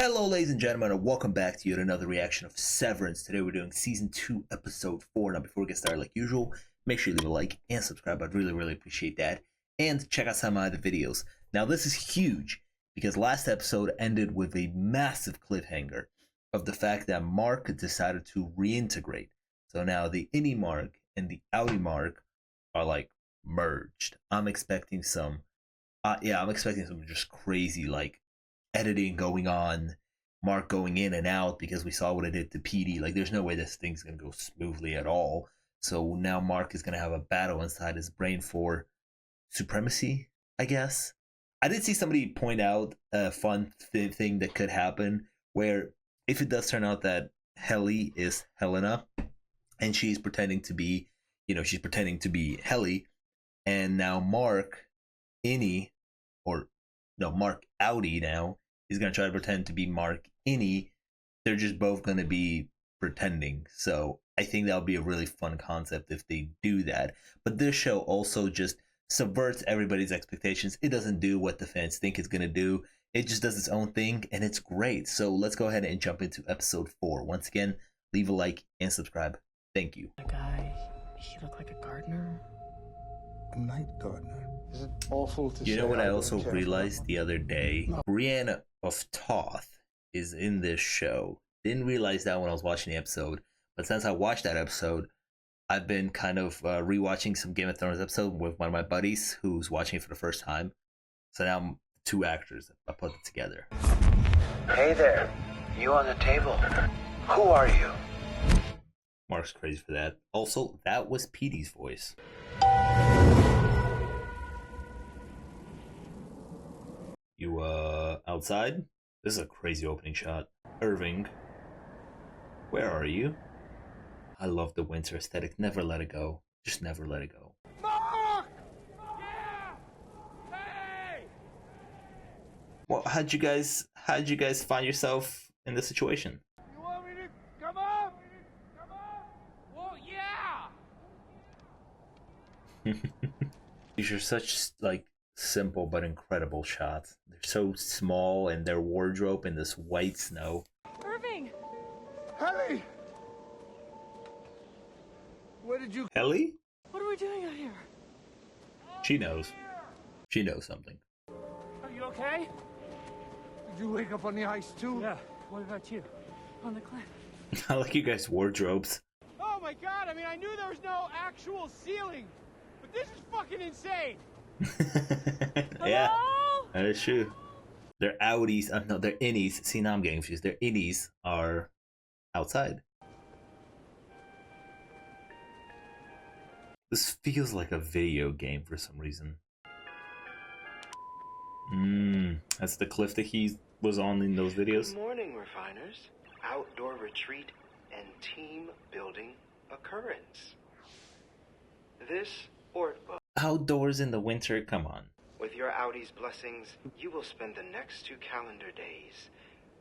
Hello ladies and gentlemen, and welcome back to yet another reaction of Severance. Today we're doing Season 2, Episode 4. Now before we get started, like usual, make sure you leave a like and subscribe. I'd really appreciate that. And check out some of my other videos. Now this is huge, because last episode ended with a massive cliffhanger of the fact that Mark decided to reintegrate. So now the innie Mark and the outie Mark are like merged. I'm expecting some just crazy like editing going on, Mark going in and out, because we saw what it did to PD. Like, there's no way this thing's gonna go smoothly at all. So now Mark is gonna have a battle inside his brain for supremacy, I guess. I did see somebody point out a fun thing that could happen, where if it does turn out that Helly is Helena and she's pretending to be, Helly, and now Mark Mark Outie now is going to try to pretend to be Mark Innie. They're just both going to be pretending. So I think that'll be a really fun concept if they do that. But this show also just subverts everybody's expectations. It doesn't do what the fans think it's going to do. It just does its own thing, and it's great. So let's go ahead and jump into episode 4. Once again, leave a like and subscribe. Thank you. The guy, he looked like a gardener. A night gardener. Is it awful to You say know what I don't also care realized about the other day? No. Brienne of Toth is in this show. Didn't realize that when I was watching the episode, but since I watched that episode, I've been kind of rewatching some Game of Thrones episode with one of my buddies who's watching it for the first time. So now I'm two actors. I put it together. Hey there, you on the table. Who are you? Mark's crazy for that. Also, that was Petey's voice. You, outside? This is a crazy opening shot. Irving, where are you? I love the winter aesthetic. Never let it go. Just never let it go. Mark! Yeah! Hey! Well, how'd you guys find yourself in this situation? You want me to come up? Come up? Well, yeah! These are such, like, simple but incredible shots. They're so small, and their wardrobe in this white snow. Irving! Helly! Where did you... Helly? What are we doing out here? She knows. She knows something. Are you okay? Did you wake up on the ice too? Yeah. What about you? On the cliff. I like you guys' wardrobes. Oh my god, I mean, I knew there was no actual ceiling, but this is fucking insane! Yeah, Hello? that is true. Their outies, no, their innies. See, now I'm getting confused. Their innies are outside. This feels like a video game for some reason. That's the cliff that he was on in those videos. Good morning, refiners. Outdoor retreat and team building occurrence. This Ortbook. Outdoors in the winter, come on. With your Audi's blessings, you will spend the next 2 calendar days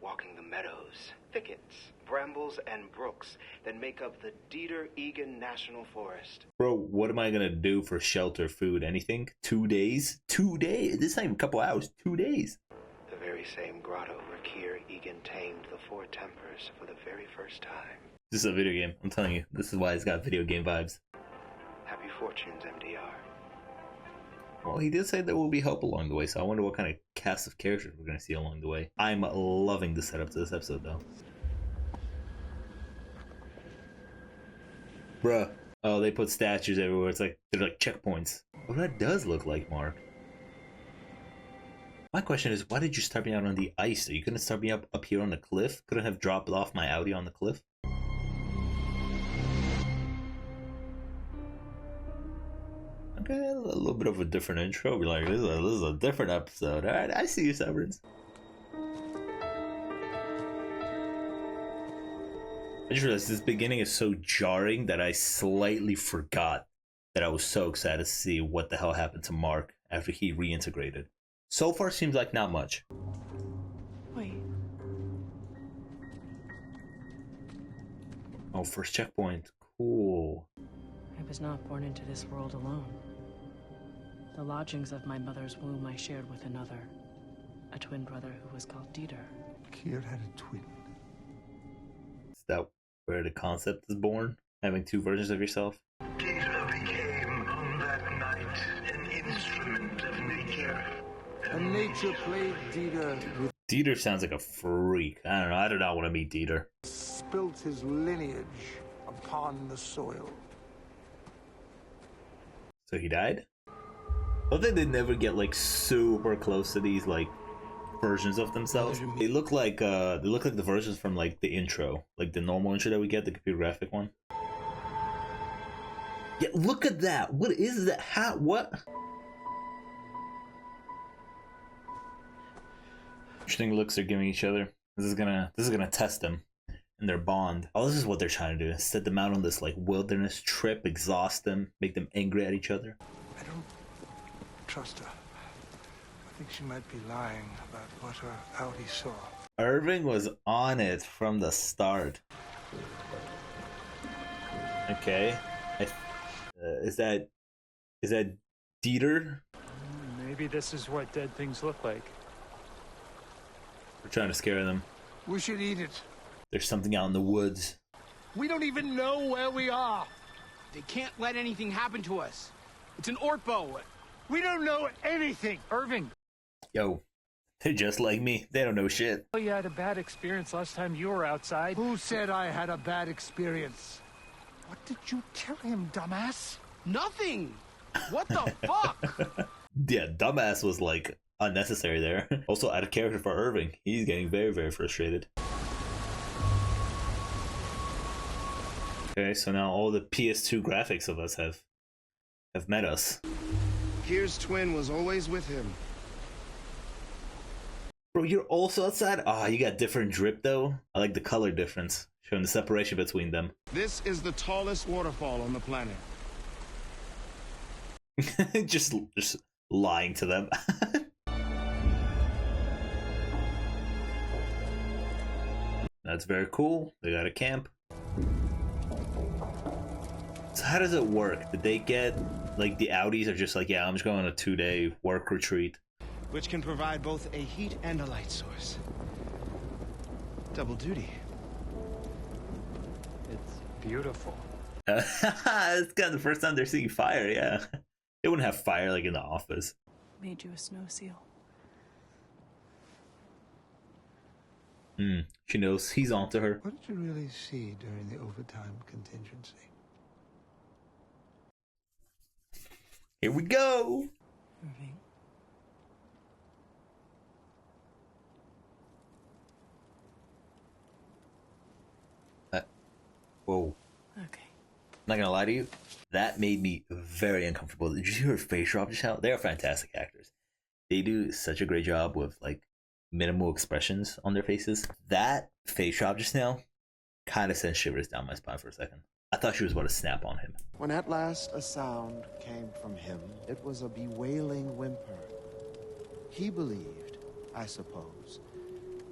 walking the meadows, thickets, brambles, and brooks that make up the Dieter-Egan National Forest. Bro, what am I gonna do for shelter, food, anything? 2 days? 2 days? This is not even a couple hours. 2 days. The very same grotto where Kier Egan tamed the 4 tempers for the very first time. This is a video game. I'm telling you. This is why it's got video game vibes. Happy fortunes, MDR. Well, he did say there will be help along the way, so I wonder what kind of cast of characters we're going to see along the way. I'm loving the setup to this episode, though. Bruh. Oh, they put statues everywhere. It's like, they're like checkpoints. Well, that does look like Mark. My question is, why did you start me out on the ice? Are you going to start me up here on the cliff? Couldn't have dropped off my Audi on the cliff? Okay, a little bit of a different intro. Be like, this is a different episode. All right, I see you, Severance. I just realized this beginning is so jarring that I slightly forgot that I was so excited to see what the hell happened to Mark after he reintegrated. So far, seems like not much. Wait. Oh, first checkpoint. Cool. I was not born into this world alone. The lodgings of my mother's womb I shared with another, a twin brother who was called Dieter. Kier had a twin. Is that where the concept is born? Having two versions of yourself? Peter became on that night an instrument of nature. And nature played Dieter with Dieter sounds like a freak. I don't know. I do not want to meet Dieter. spilt his lineage upon the soil. So he died? I think they never get like super close to these like versions of themselves. They look like the versions from like the intro, like the normal intro that we get, the computer graphic one. Yeah, look at that. What is that? How? What? Interesting looks they're giving each other. This is gonna test them and their bond. Oh, this is what they're trying to do. Set them out on this like wilderness trip, exhaust them, make them angry at each other. I don't trust her. I think she might be lying about what her outie saw. Irving was on it from the start. Okay. Is that Dieter? Maybe this is what dead things look like. We're trying to scare them. We should eat it. There's something out in the woods. We don't even know where we are. They can't let anything happen to us. It's an Ortbo. We don't know anything. Irving, Yo, they're just like me. They don't know shit. you had a bad experience last time you were outside. Who said I had a bad experience? What did you tell him, dumbass? Nothing. What the fuck? Yeah, dumbass was like unnecessary there. Also out of character for Irving. He's getting very, very frustrated. Okay, so now all the PS2 graphics of us have met us. Kier's twin was always with him. Bro, you're also outside? Ah, you got different drip though. I like the color difference, showing the separation between them. This is the tallest waterfall on the planet. just lying to them. That's very cool. They got a camp. So how does it work? Did they get, like, the Audis are just like, yeah, I'm just going on a 2-day work retreat. Which can provide both a heat and a light source. Double duty. It's beautiful. It's kind of the first time they're seeing fire, yeah. They wouldn't have fire, like, in the office. Made you a snow seal. She knows he's onto her. What did you really see during the overtime contingency? Here we go! Irving. Whoa. Okay. Not gonna lie to you, that made me very uncomfortable. Did you see her face drop just now? They are fantastic actors. They do such a great job with like minimal expressions on their faces. That face drop just now kind of sent shivers down my spine for a second. I thought she was about to snap on him. When at last a sound came from him, it was a bewailing whimper. He believed, I suppose,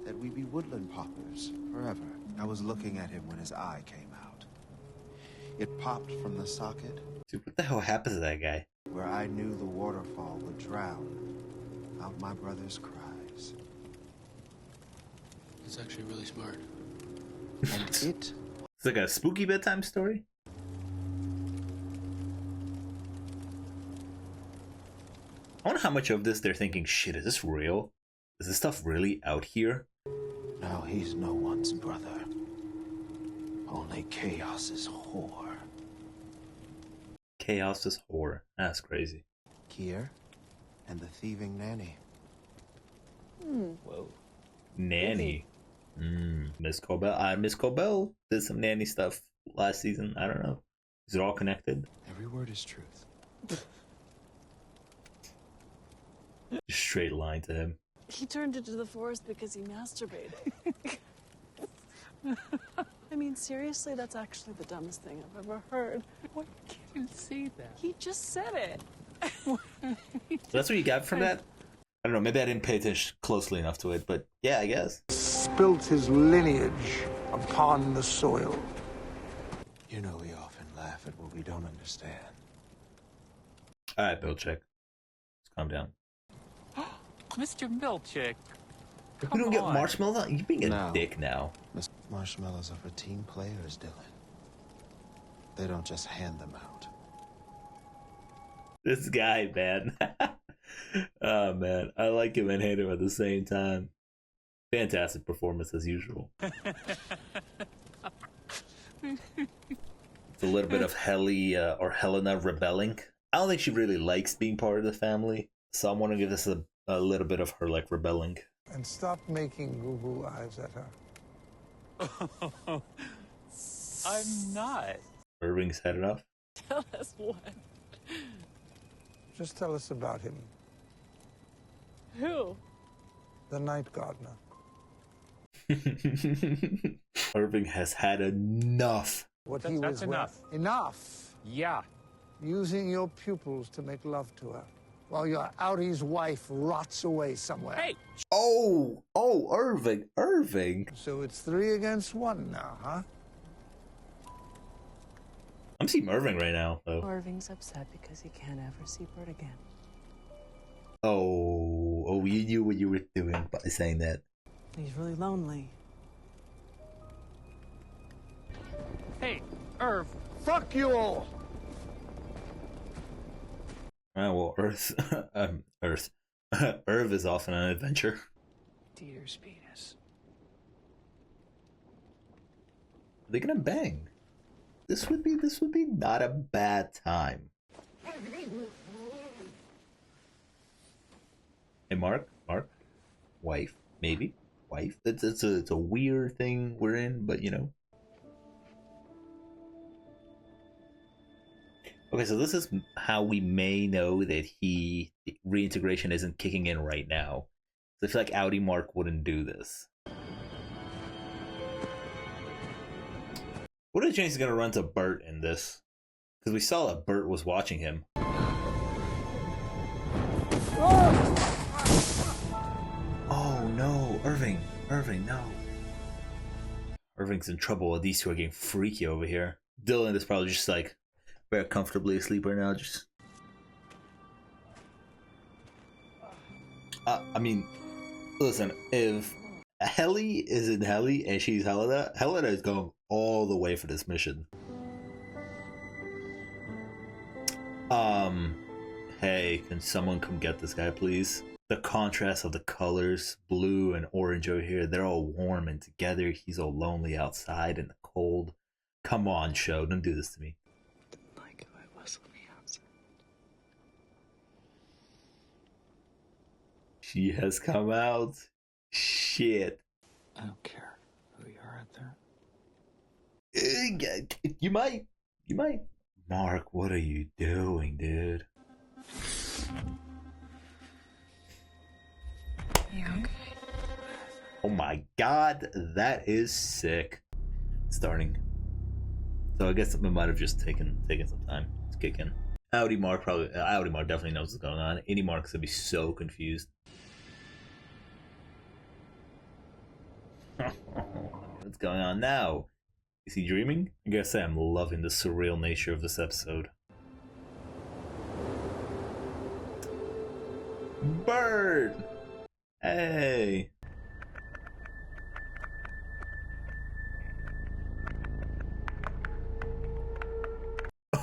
that we'd be woodland paupers forever. I was looking at him when his eye came out. It popped from the socket Dude, what the hell happened to that guy? where I knew the waterfall would drown out my brother's cries. It's actually really smart. And it It's like a spooky bedtime story? I wonder how much of this they're thinking, shit, is this real? Is this stuff really out here? now he's no one's brother. Only Chaos's whore. Chaos is horror. That's crazy. Kier and the thieving nanny. Whoa. Nanny. Miss Cobell. Miss Cobell did some nanny stuff last season. I don't know. Is it all connected? Every word is truth. Straight line to him. He turned into the forest because he masturbated. I mean, seriously, that's actually the dumbest thing I've ever heard. Why can't you say that? He just said it. So that's what you got from that? I don't know. Maybe I didn't pay attention closely enough to it, but yeah, I guess. Spilt his lineage upon the soil. You know we often laugh at what we don't understand. All right, Bill, check. Let's calm down. Mr. Milchick. If we don't get on. marshmallow, you're being a No. dick now. Marshmallows are for team players, Dylan. They don't just hand them out. This guy, man. Oh man, I like him and hate him at the same time. Fantastic performance as usual. It's a little bit of Helena rebelling. I don't think she really likes being part of the family, so I'm wondering if this is a little bit of her like rebelling. And stop making goo-goo eyes at her. I'm not. Irving's had enough. Tell us what. Just tell us about him, Who? the Night Gardener. Irving has had enough. What That's- he that's was enough. worth. Enough. Yeah. Using your pupils to make love to her, while your outie's wife rots away somewhere. Hey, Oh, Irving. So it's 3 against 1 now, huh? I'm seeing Irving right now, though. Irving's upset because he can't ever see Bert again. Oh, you knew what you were doing by saying that. He's really lonely. hey, Irv. Fuck you all! Well, Earth. Irv is off on an adventure. Deer's penis. Are they gonna bang? This would be not a bad time. Hey, Mark, wife, maybe wife. It's a weird thing we're in, but you know. Okay, so this is how we may know that reintegration isn't kicking in right now. So I feel like Audi Mark wouldn't do this. What are the chances he's gonna run to Bert in this? Because we saw that Bert was watching him. Oh no, Irving, no. Irving's in trouble. These two are getting freaky over here. Dylan is probably just like very comfortably asleep right now. Just, I mean, listen, if Helly isn't Helly and she's Helena is going all the way for this mission. Hey, can someone come get this guy, please? The contrast of the colors, blue and orange over here, they're all warm and together. He's all lonely outside in the cold. Come on, show, don't do this to me. Like who I was on the outside. She has come out. Shit. I don't care who you are out there. You might. Mark, what are you doing, dude? You okay? Oh my god, that is sick. Starting. So I guess it might have just taken some time to kick in. Audi Mark definitely knows what's going on. Any Mark's gonna be so confused. What's going on now? Is he dreaming? I gotta say, I'm loving the surreal nature of this episode. Bird! Hey!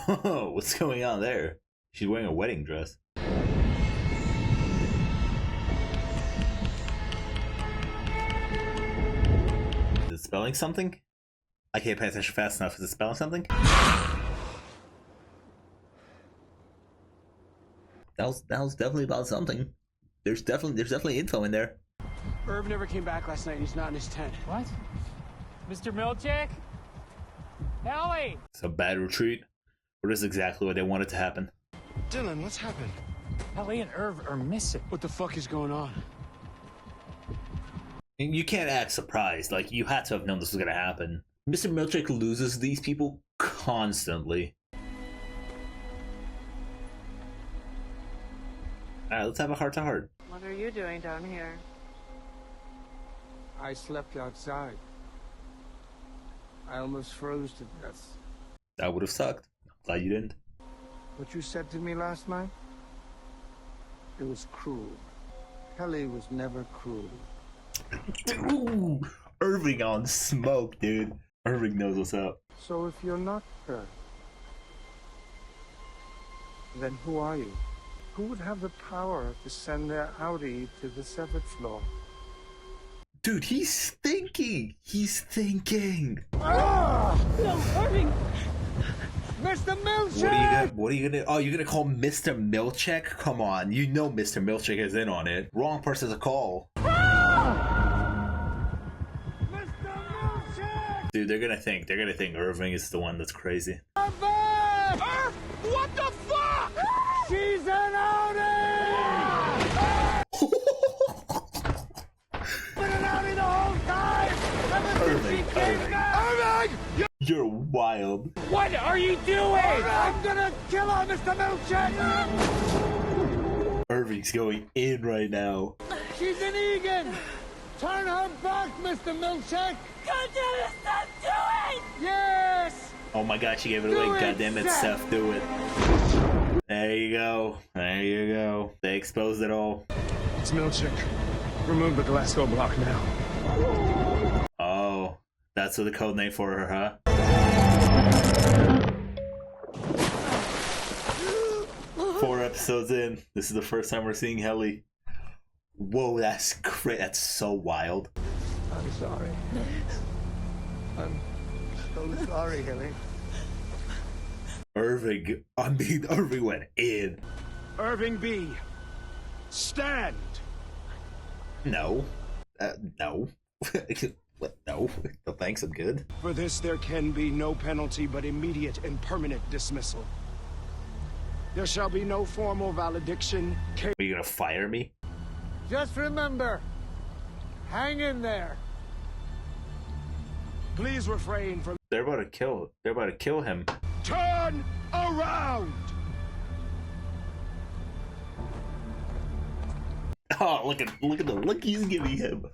Oh, what's going on there? She's wearing a wedding dress. Is it spelling something? I can't pay attention fast enough. Is it spelling something? That was definitely about something. There's definitely info in there. Irv never came back last night. He's not in his tent. What? Mr. Milchick? Ellie! It's a bad retreat. Or this is exactly what they wanted to happen. Dylan, what's happened? Ellie and Irv are missing. What the fuck is going on? And you can't act surprised. Like, you had to have known this was gonna happen. Mr. Milchick loses these people constantly. Alright, let's have a heart-to-heart. What are you doing down here? I slept outside. I almost froze to death. That would have sucked. Glad you didn't. What you said to me last night? It was cruel. Kelly was never cruel. Ooh, Irving on smoke, dude. Irving knows what's up. So if you're not her, then who are you? Who would have the power to send their Audi to the severed floor? Dude, he's thinking. He's thinking. No, Irving! Mr. Milkshake! What are you gonna? Oh, you're gonna call Mr. Milkshake? Come on, you know Mr. Milkshake is in on it. Wrong person to call. Mr. Milkshake! Dude, they're gonna think Irving is the one that's crazy. Irv! What the fuck? She's an Audi! Been an Audi the whole time! Irving, Irving! you're wild. What are you doing? I'm gonna kill her, Mr. Milkshake! Irving's going in right now. She's an Egan! Turn her back, Mr. Milkshake! Goddamn it, stop doing! Yes! Oh my god, she gave it away. Do it, Goddamn it, Seth. Seth, do it. There you go. There you go. They exposed it all. It's Milchik. Remove the Glasgow block now. Oh, that's the code name for her, huh? 4 episodes in. This is the first time we're seeing Helly. Whoa, that's great. That's so wild. I'm sorry. I'm so sorry, Hilly. Irving went in. Irving B. Stand! No. No. What? No. No thanks, I'm good. For this there can be no penalty but immediate and permanent dismissal. There shall be no formal valediction. Are you gonna fire me? Just remember, hang in there. Please refrain from... They're about to kill him. Turn around! Oh, look at the look he's giving him.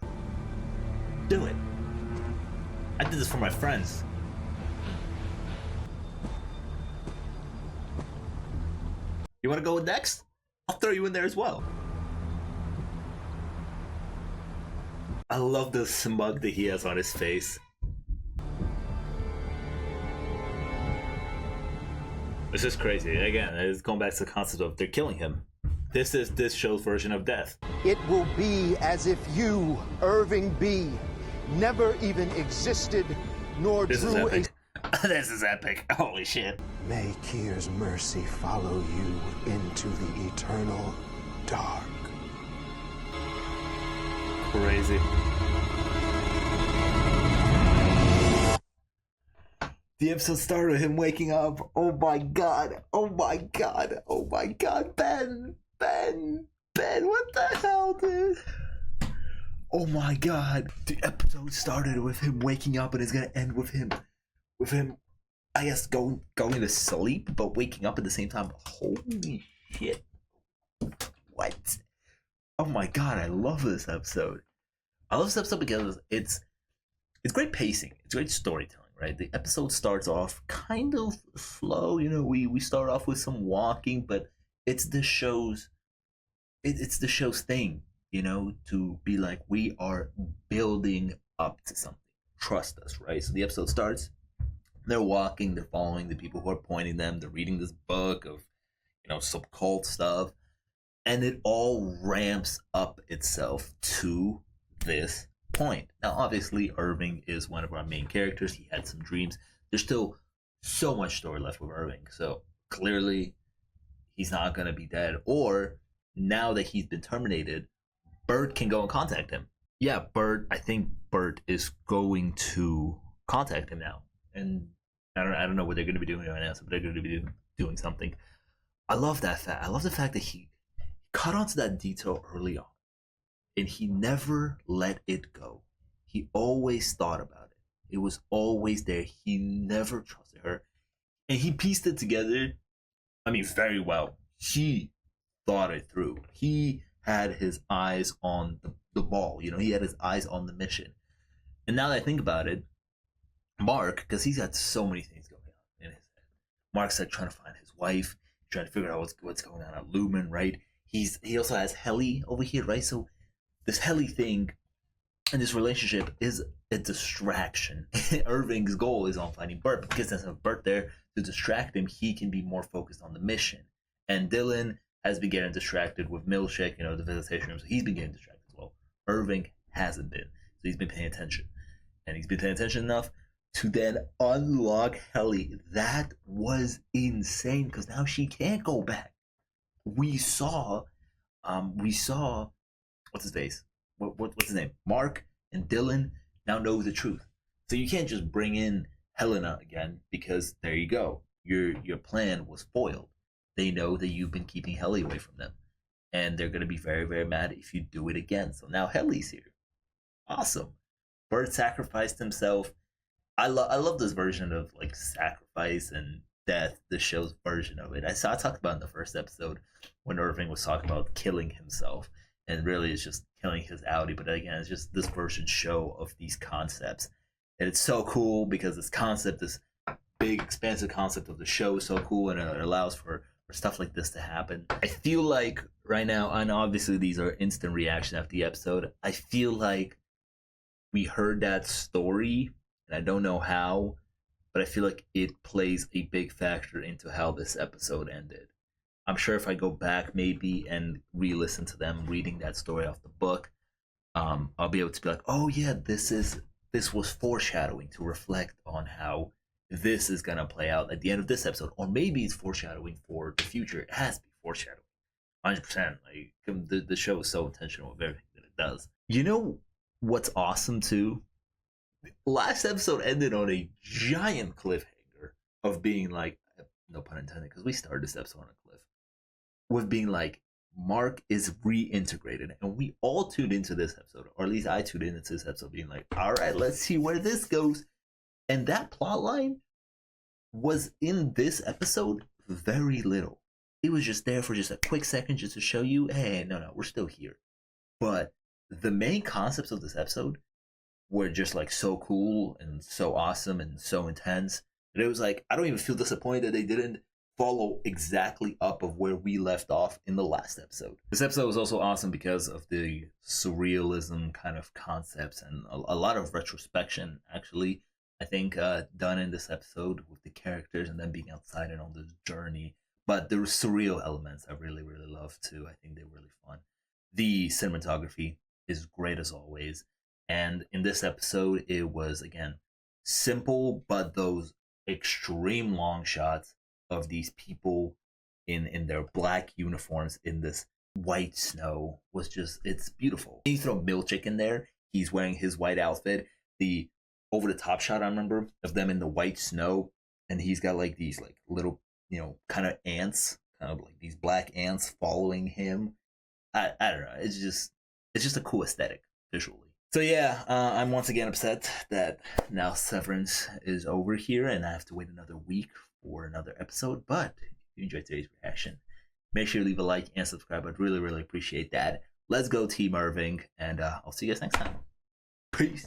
Do it. I did this for my friends. You want to go next? I'll throw you in there as well. I love the smug that he has on his face. It's just crazy. Again, it's going back to the concept of they're killing him. This is this show's version of death. It will be as if you, Irving B., never even existed, nor This is drew epic. This is epic. Holy shit. May Kier's mercy follow you into the eternal dark. Crazy. The episode started with him waking up. Oh my god. Oh my god. Oh my god. Ben, what the hell, dude? Oh my god. The episode started with him waking up and it's gonna end with him, I guess, going to sleep, but waking up at the same time. Holy shit. What? Oh my god, I love this episode. I love this episode because it's great pacing. It's great storytelling, right? The episode starts off kind of slow. You know, we start off with some walking, but it's the show's thing, you know, to be like, we are building up to something. Trust us, right? So the episode starts, they're walking, they're following the people who are pointing them, they're reading this book of, you know, some cult stuff, and it all ramps up itself to this point. Now, obviously, Irving is one of our main characters. He had some dreams. There's still so much story left with Irving, so clearly he's not going to be dead. Or now that he's been terminated, Bert can go and contact him. Yeah, I think Bert is going to contact him now. And I don't know what they're going to be doing right now, but they're going to be doing something. I love that fact. I love the fact that he caught onto that detail early on, and he never let it go. He always thought about it. It was always there. He never trusted her, and he pieced it together. I mean, very well. He thought it through. He had his eyes on the ball. You know, he had his eyes on the mission. And now that I think about it, Mark, because he's got so many things going on in his head. Mark's like trying to find his wife, trying to figure out what's going on at Lumen, right? He also has Helly over here, right? So this Helly thing, And this relationship is a distraction. Irving's goal is on finding Bert, but because there's no Bert there to distract him, he can be more focused on the mission. And Dylan has been getting distracted with Milchick, the visitation room, so he's been getting distracted as well. Irving hasn't been, so he's been paying attention. And he's been paying attention enough to then unlock Helly. That was insane, because now she can't go back. We saw, what's his face? What's his name? Mark and Dylan now know the truth. So you can't just bring in Helena again, because there you go. Your plan was foiled. They know that you've been keeping Helly away from them. And they're going to be very, very mad if you do it again. So now Helly's here. Awesome. Bert sacrificed himself. I love this version of like sacrifice and death, the show's version of it. I talked about in the first episode when Irving was talking about killing himself. And really it's just killing his Audi. But again, it's just this version show of these concepts. And it's so cool because this concept, this big expansive concept of the show is so cool, and it allows for stuff like this to happen. I feel like right now, and obviously these are instant reaction after the episode, I feel like we heard that story, and I don't know how, but I feel like it plays a big factor into how this episode ended. I'm sure if I go back maybe and re-listen to them reading that story off the book, I'll be able to be like, oh yeah, this was foreshadowing to reflect on how this is gonna play out at the end of this episode, or maybe it's foreshadowing for the future. It has to be foreshadowing, 100%. Like the show is so intentional with everything that it does. You know what's awesome too? Last episode ended on a giant cliffhanger of being like, no pun intended, because we started this episode on a cliff, with being like, Mark is reintegrated, and we all tuned into this episode, or at least I tuned into this episode, being like, all right, let's see where this goes. And that plot line was in this episode very little. It was just there for just a quick second, just to show you, hey, no, we're still here. But the main concepts of this episode were just like so cool and so awesome and so intense that it was like, I don't even feel disappointed that they didn't follow exactly up of where we left off in the last episode. This episode was also awesome because of the surrealism kind of concepts and a lot of retrospection, actually, I think, done in this episode with the characters and them being outside and on this journey. But there were surreal elements I really, really love too. I think they're really fun. The cinematography is great as always. And in this episode, it was, again, simple, but those extreme long shots of these people in their black uniforms in this white snow was just, it's beautiful. And you throw Milchick in there, he's wearing his white outfit, the over the top shot I remember of them in the white snow, and he's got like these like little, kind of ants, kind of like these black ants following him. I don't know, it's just a cool aesthetic visually. So yeah, I'm once again upset that now Severance is over here and I have to wait another week for another episode. But if you enjoyed today's reaction, make sure to leave a like and subscribe. I'd really, really appreciate that. Let's go Team Irving, and I'll see you guys next time. Peace.